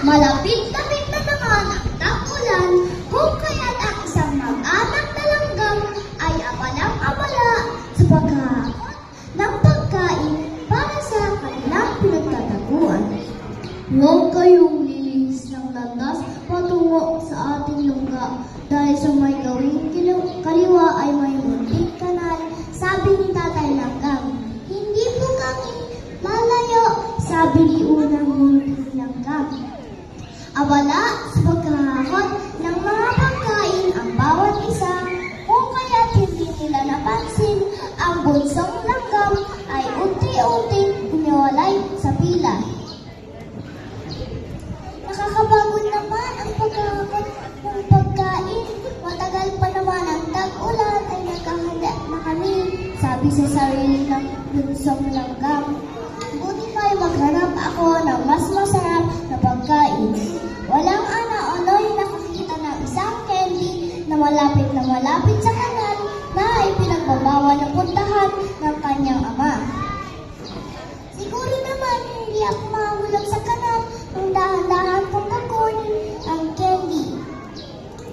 Malapit-lapit na naman ang tag-ulan, kung kaya't ang isang mag-anak na langgam ay abalang-abala sa paghahanap ng pagkain para sa kanilang pinagtataguan. Huwag kayong lilihis ng landas patungo sa ating lungga dahil sa may gawing kaliwa ay may munting kanal, sabi ni Tatay Langgam. Hindi po kami lalayo, sabi ni Unang Munting Langgam. Abala sa paghahakot ng mga pagkain ang bawat isa, kung kaya't hindi nila napansin ang bunsong langgam ay unti-unting umiwalay sa pila. Nakakapagod naman ang paghahakot ng pagkain. Matagal pa naman ang tag-ulan ay naghahanda na kami, sabi sa sarili ng bunsong langgam. Buti pa'y maghanap ako ng mas masarap na pagkain. Walang ana-ano'y nakakita ng isang candy na malapit sa kanal na ipinagbabawal ng puntahan ng kanyang ama. Siguro naman hindi ako mahulog sa kanal kung dahan-dahan kong kukunin ang candy.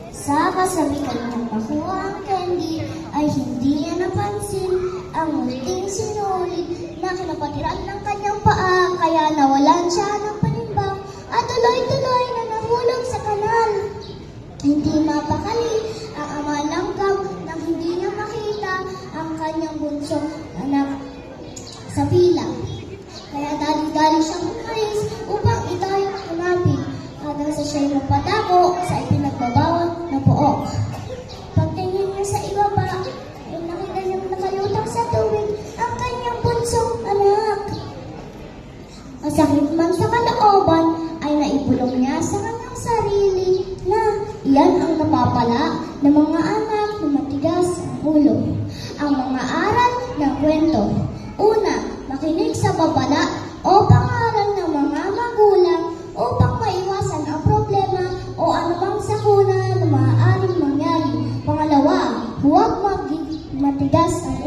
Sa kasabihan niyang makuha ang candy ay hindi niya napansin ang munting sinulid na kinapatiran ng kanyang paa, kaya nawalan siya ng panimbang at tuloy-tuloy na nahulog sa kanal. Hindi mapakali ang ama langgam nang hindi niya makita ang kanyang bunsong anak sa pila. Kaya dali-dali siyang umalis upang ito'y kumapit hanggang sa siya'y magpatako sa ipinagbabawal na pook. Pagtingin niya sa ibaba, ay nakita niyang nakalutang sa tubig ang kanyang bunsong anak. Masakit man sa kalooban, ay naibulong niya sa kanyang sarili na iyan ang napapala ng mga anak na matigas ang ulo. Ang mga aral ng kwento. Una, makinig sa babala o pangaral ng mga magulang upang maiwasan ang problema o anumang sakuna na maaaring mangyari. Pangalawa, huwag matigas ang